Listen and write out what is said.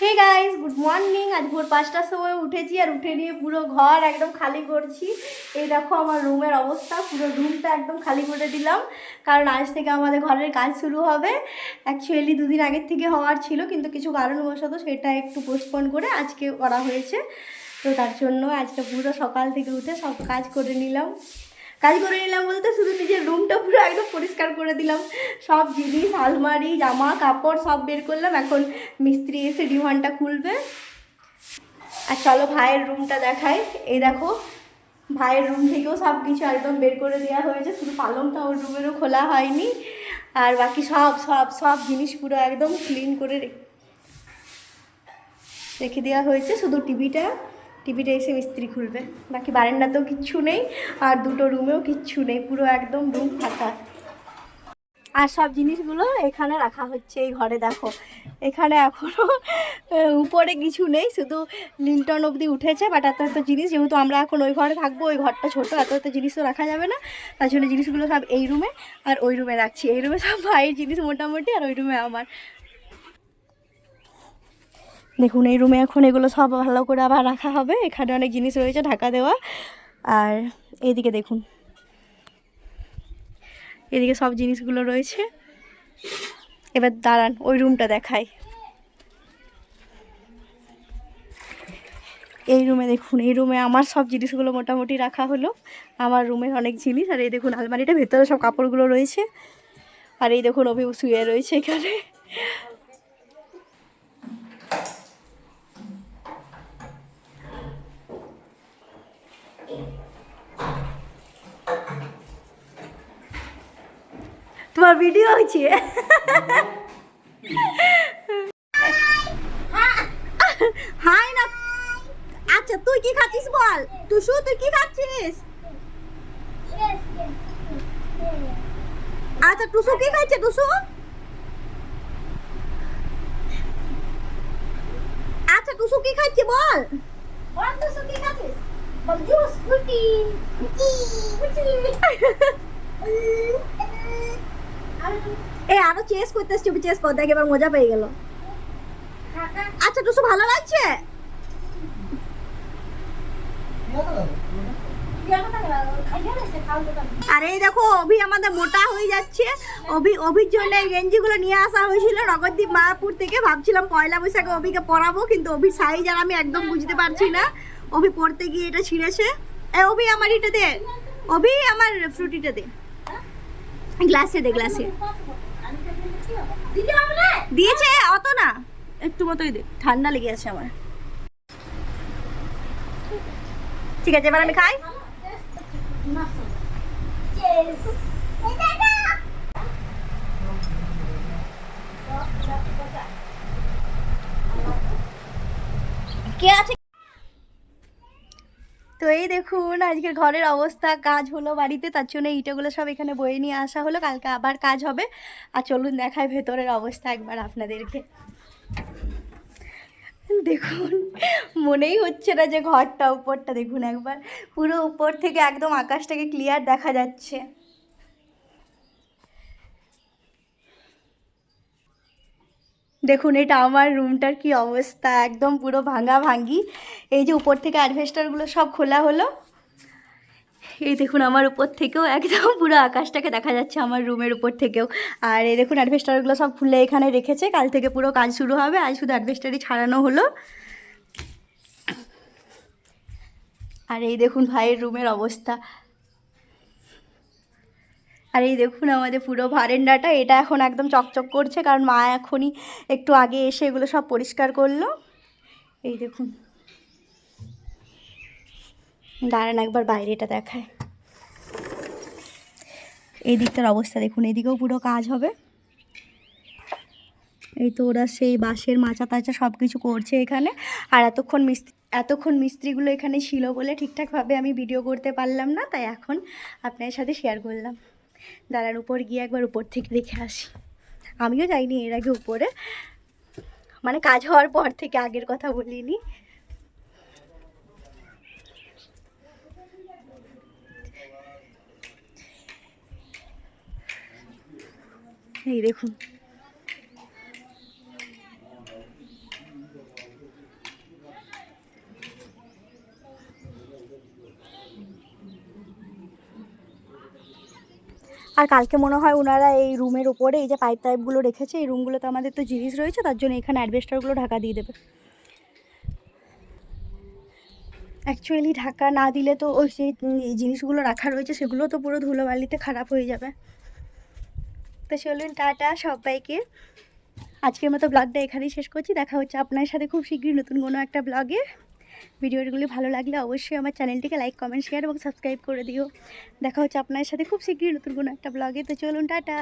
Hey guys, good morning. আজ ভোর 5টার সময় উঠেছি আর উঠে নিয়ে পুরো ঘর একদম খালি করছি। এই দেখো আমার রুমের অবস্থা, পুরো রুমটা একদম খালি করে দিলাম, কারণ আজ থেকে আমাদের ঘরের কাজ শুরু হবে। অ্যাকচুয়ালি দুদিন আগের থেকে হওয়ার ছিল, কিন্তু কিছু কারণবশত সেটা একটু পোস্টপোন করে আজকে করা হয়েছে। তো তার জন্য আজকে পুরো সকাল থেকে উঠে সব কাজ করে নিলাম। বলতে শুধু নিজের রুমটা পুরো একদম পরিষ্কার করে দিলাম। সব জিনিস, আলমারি, জামা কাপড় সব বের করলাম। এখন মিস্ত্রি এসে ডিমান্ডটা খুলবে। আর চলো ভাইয়ের রুমটা দেখাই। এই দেখো, ভাইয়ের রুম থেকেও সব কিছু একদম বের করে দেওয়া হয়েছে, শুধু পালংটা ওর রুমেরও খোলা হয়নি। আর বাকি সব সব সব জিনিস পুরো একদম ক্লিন করে রেখে দেওয়া হয়েছে। শুধু টিভিটা এসে মিস্ত্রি খুলবে। বাকি বারান্দাতেও কিচ্ছু নেই, আর দুটো রুমেও কিচ্ছু নেই, পুরো একদম রুম ফাঁকা। আর সব জিনিসগুলো এখানে রাখা হচ্ছে। এই ঘরে দেখো, এখানে এখনও উপরে কিছু নেই, শুধু লিন্টন অবধি উঠেছে। বাট এত জিনিস, যেহেতু আমরা এখন ওই ঘরে থাকবো, ওই ঘরটা ছোটো, এত জিনিসও রাখা যাবে না। তার জন্য জিনিসগুলো সব এই রুমে আর ওই রুমে রাখছি। এই রুমে সব ভাইয়ের জিনিস মোটামুটি, আর ওই রুমে আমার। দেখুন, এই রুমে এখন এগুলো সব ভালো করে আবার রাখা হবে। এখানে অনেক জিনিস রয়েছে ঢাকা দেওয়া। আর এইদিকে দেখুন, এদিকে সব জিনিসগুলো রয়েছে। এবার দাঁড়ান, ওই রুমটা দেখাই। এই রুমে দেখুন, এই রুমে আমার সব জিনিসগুলো মোটামুটি রাখা হলো। আমার রুমের অনেক জিনিস। আর এই দেখুন আলমারিটা, ভেতরে সব কাপড়গুলো রয়েছে। আর এই দেখুন অভি শুয়ে রয়েছে এখানে। তোমার ভিডিও হচ্ছে? হাই না। আচ্ছা, তুই কি খাচ্ছিস বল? টুসু, তুই কি খাচ্ছিস? আচ্ছা, টুসু কি খাচ্ছে? টুসু, আচ্ছা টুসু কি খাচ্ছে বল? বল টুসু কি খাচ্ছিস? বল জুস, ফ্রুটি, এ আরো চেস করতে আসছি, চেস কর, দেখ এবার মজা পেয়ে গেল। আচ্ছা টুসু, ভালো লাগছে? আর এই দেখো, অভি আমাদের মোটা হয়ে যাচ্ছে। অভির জন্য এই গেঞ্জিগুলো নিয়ে আসা হয়েছিল নগরদ্বীপ মায়াপুর থেকে। ভাবছিলাম পয়লা বৈশাখে অভিকে পরাবো, কিন্তু অভির সাইজ আর আমি একদম বুঝতে পারছি না। অভি পড়তে গিয়ে এটা ছিঁড়েছে। অভি আমার এটা দে, অভি আমার ফ্রুটিটা দে, গ্লাসে দে, গ্লাসে দিয়েছে। অত না, একটু মতোই দে, ঠান্ডা লেগে আছে আমার। ঠিক আছে, এবার আমি খাই। কে আছে? তো এই দেখুন আজকের ঘরের অবস্থা। কাজ হলো বাড়িতে, তার জন্য ইটাগুলো সব এখানে বয়ে নিয়ে আসা হলো, কালকে আবার কাজ হবে। আর চলুন দেখায় ভেতরের অবস্থা একবার আপনাদেরকে। দেখুন, মনেই হচ্ছে না যে ঘরটা, উপরটা দেখুন একবার, পুরো উপর থেকে একদম আকাশটাকে ক্লিয়ার দেখা যাচ্ছে। দেখুন এটা আমার রুমটার কি অবস্থা, একদম পুরো ভাঙা ভাঙি। এই যে উপর থেকে অ্যাডভেস্টারগুলো সব খোলা হলো। এই দেখুন আমার উপর থেকেও একদম পুরো আকাশটাকে দেখা যাচ্ছে, আমার রুমের উপর থেকেও। আর এই দেখুন অ্যাডভেস্টারগুলো সব খুলে এখানে রেখেছে, কাল থেকে পুরো কাজ শুরু হবে। আজ শুধু অ্যাডভেস্টারই ছাড়ানো হলো। আর এই দেখুন ভাইয়ের রুমের অবস্থা। আর এই দেখুন আমাদের পুরো বারান্দাটা, এটা এখন একদম চকচক করছে, কারণ মা এখনই একটু আগে এসে এগুলো সব পরিষ্কার করলো। এই দেখুন, দাঁড়ান একবার বাইরেটা দেখায়। এই দিকটার অবস্থা দেখুন, এদিকেও পুরো কাজ হবে। এই তো ওরা সেই বাঁশের মাচা টাচা সব কিছু করছে এখানে। আর এতক্ষণ মিস্ত্রিগুলো এখানে ছিল বলে ঠিকঠাকভাবে আমি ভিডিও করতে পারলাম না, তাই এখন আপনাদের সাথে শেয়ার করলাম। দাঁড়ান উপর গিয়ে একবার উপর থেকে দেখে আসি। আমিও যাইনি এর আগে উপরে, মানে কাজ হওয়ার পর থেকে, আগের কথা বলিনি। এই দেখুন, আর কালকে মনে হয় ওনারা এই রুমের ওপরে এই যে পাইপ টাইপগুলো রেখেছে, এই রুমগুলোতে আমাদের তো জিনিস রয়েছে, তার জন্য এখানে অ্যাডভেস্টারগুলো ঢাকা দিয়ে দেবে। অ্যাকচুয়ালি ঢাকা না দিলে তো ওই সেই জিনিসগুলো রাখা রয়েছে সেগুলো তো পুরো ধুলোবালিতে খারাপ হয়ে যাবে। তো চলুন টাটা সবাইকে, আজকের মতো ব্লগটা এখানেই শেষ করছি। দেখা হচ্ছে আপনার সাথে খুব শীঘ্রই নতুন কোনো একটা ব্লগে। ভিডিওগুলি ভালো লাগলে অবশ্যই আমার চ্যানেলটিকে লাইক, কমেন্ট, শেয়ার এবং সাবস্ক্রাইব করে দিও। দেখা হচ্ছে আপনার সাথে খুব শীঘ্রই নতুন কোনো একটা ব্লগে। তো চলুন টাটা।